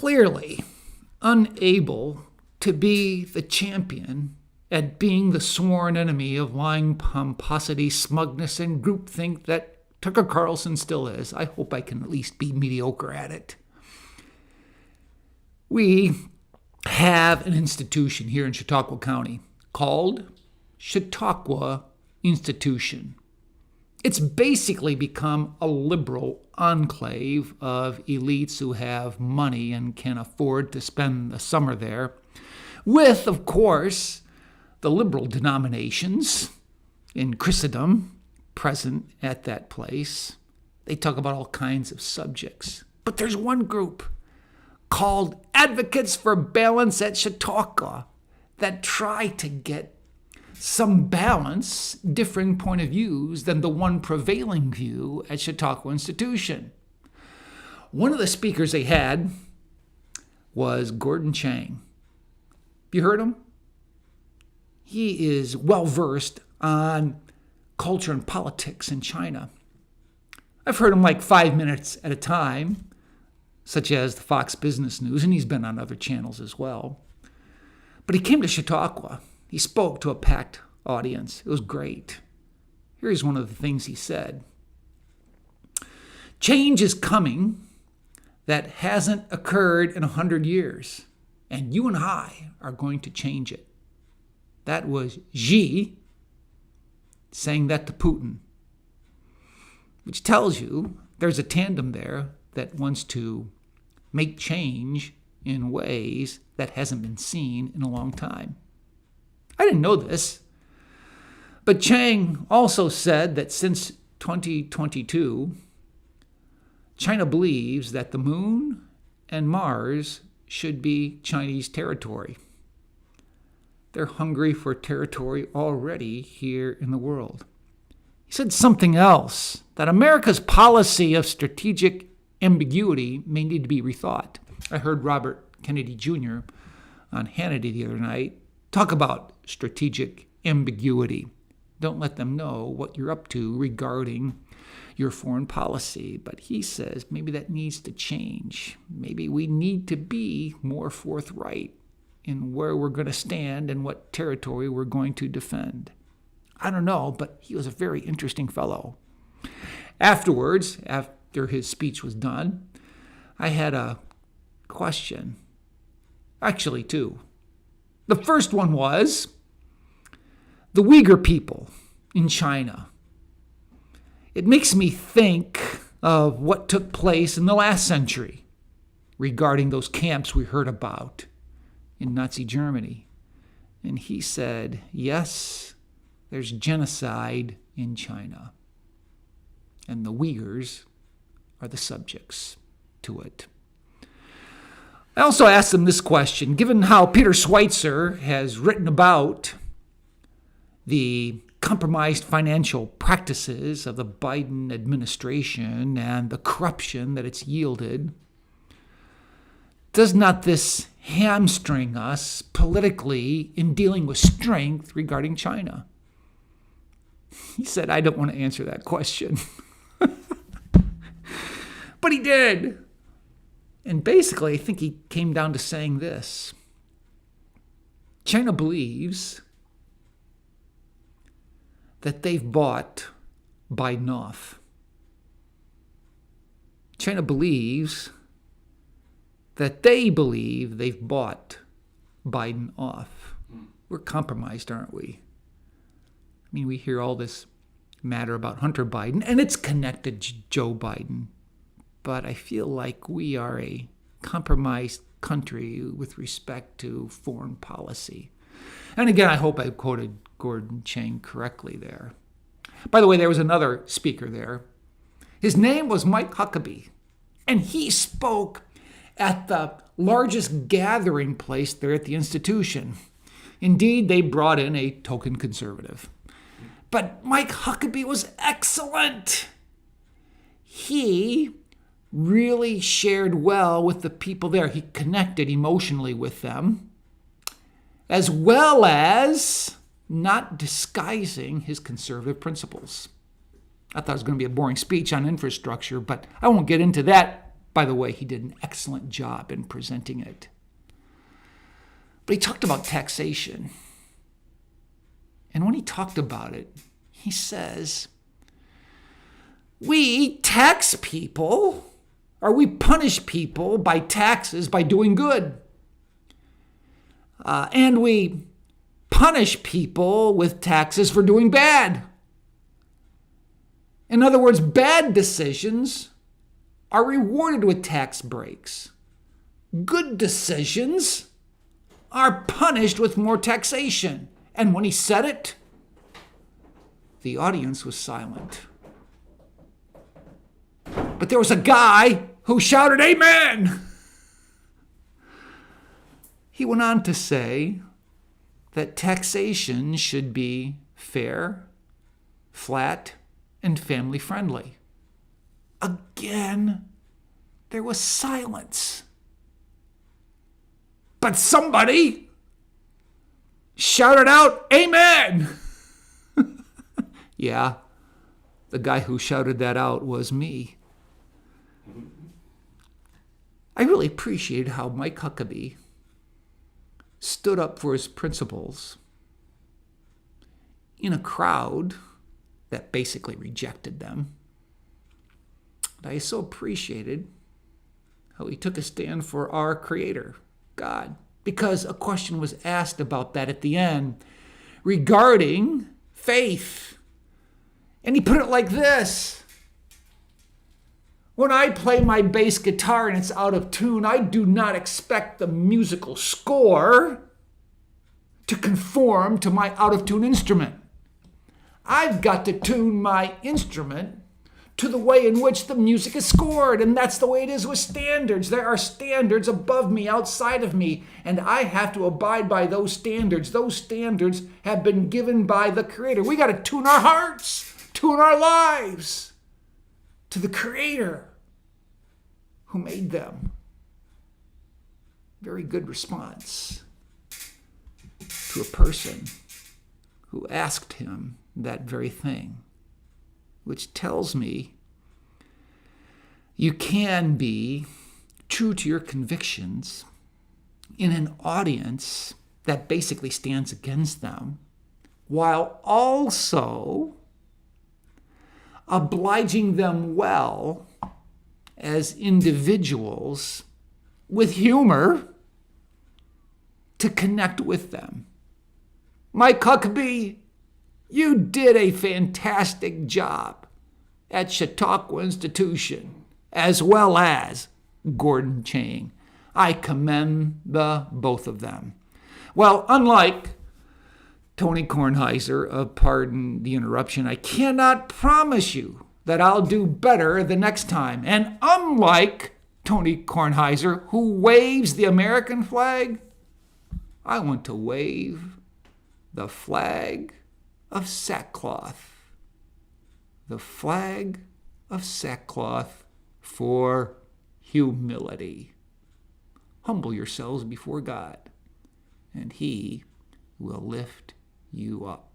clearly unable to be the champion at being the sworn enemy of lying pomposity, smugness, and groupthink that Tucker Carlson still is. I hope I can at least be mediocre at it. We have an institution here in Chautauqua County called Chautauqua Institution. It's basically become a liberal enclave of elites who have money and can afford to spend the summer there, with, of course, the liberal denominations in Christendom present at that place. They talk about all kinds of subjects. But there's one group called Advocates for Balance at Chautauqua that try to get some balance, different point of views than the one prevailing view at Chautauqua Institution. One of the speakers they had was Gordon Chang. You heard him? He is well-versed on culture and politics in China. I've heard him like 5 minutes at a time, such as the Fox Business News, and he's been on other channels as well. But he came to Chautauqua. He spoke to a packed audience. It was great. Here's one of the things he said. Change is coming that hasn't occurred in 100 years, and you and I are going to change it. That was Xi saying that to Putin, which tells you there's a tandem there that wants to make change in ways that hasn't been seen in a long time. I didn't know this, but Chang also said that since 2022, China believes that the moon and Mars should be Chinese territory. They're hungry for territory already here in the world. He said something else, that America's policy of strategic ambiguity may need to be rethought. I heard Robert Kennedy Jr. on Hannity the other night talk about strategic ambiguity. Don't let them know what you're up to regarding your foreign policy. But he says maybe that needs to change. Maybe we need to be more forthright in where we're going to stand and what territory we're going to defend. I don't know, but he was a very interesting fellow. Afterwards, after his speech was done, I had a question. Actually, two. The first one was the Uyghur people in China. It makes me think of what took place in the last century regarding those camps we heard about in Nazi Germany. And he said, yes, there's genocide in China. And the Uyghurs are the subjects to it. I also asked him this question, given how Peter Schweitzer has written about the compromised financial practices of the Biden administration and the corruption that it's yielded, does not this hamstring us politically in dealing with strength regarding China? He said, I don't want to answer that question. But he did. And basically, I think he came down to saying this. China believes that they've bought Biden off. China believes that they believe they've bought Biden off. We're compromised, aren't we? I mean, we hear all this matter about Hunter Biden, and it's connected to Joe Biden. But I feel like we are a compromised country with respect to foreign policy. And again, I hope I quoted Gordon Chang correctly there. By the way, there was another speaker there. His name was Mike Huckabee, and he spoke at the largest gathering place there at the institution. Indeed, they brought in a token conservative. But Mike Huckabee was excellent. He really shared well with the people there. He connected emotionally with them, as well as not disguising his conservative principles. I thought it was going to be a boring speech on infrastructure, but I won't get into that By the way, he did an excellent job in presenting it. But he talked about taxation. And when he talked about it, he says, we tax people, or we punish people by taxes by doing good. And we punish people with taxes for doing bad. In other words, bad decisions are rewarded with tax breaks. Good decisions are punished with more taxation. And when he said it, the audience was silent. But there was a guy who shouted, "Amen!" He went on to say that taxation should be fair, flat, and family-friendly. Again, there was silence. But somebody shouted out, "Amen!" Yeah, the guy who shouted that out was me. I really appreciated how Mike Huckabee stood up for his principles in a crowd that basically rejected them. I so appreciated how he took a stand for our Creator, God, because a question was asked about that at the end regarding faith. And he put it like this: when I play my bass guitar and it's out of tune, I do not expect the musical score to conform to my out-of-tune instrument. I've got to tune my instrument to the way in which the music is scored, and that's the way it is with standards. There are standards above me, outside of me, and I have to abide by those standards. Those standards have been given by the Creator. We got to tune our hearts, tune our lives to the Creator who made them. Very good response to a person who asked him that very thing, which tells me you can be true to your convictions in an audience that basically stands against them, while also obliging them well as individuals with humor to connect with them. Mike Huckabee, you did a fantastic job at Chautauqua Institution, as well as Gordon Chang. I commend the both of them. Well, unlike Tony Kornheiser, pardon the interruption, I cannot promise you that I'll do better the next time. And unlike Tony Kornheiser, who waves the American flag, I want to wave the flag of sackcloth. The flag of sackcloth for humility. Humble yourselves before God, and He will lift you up.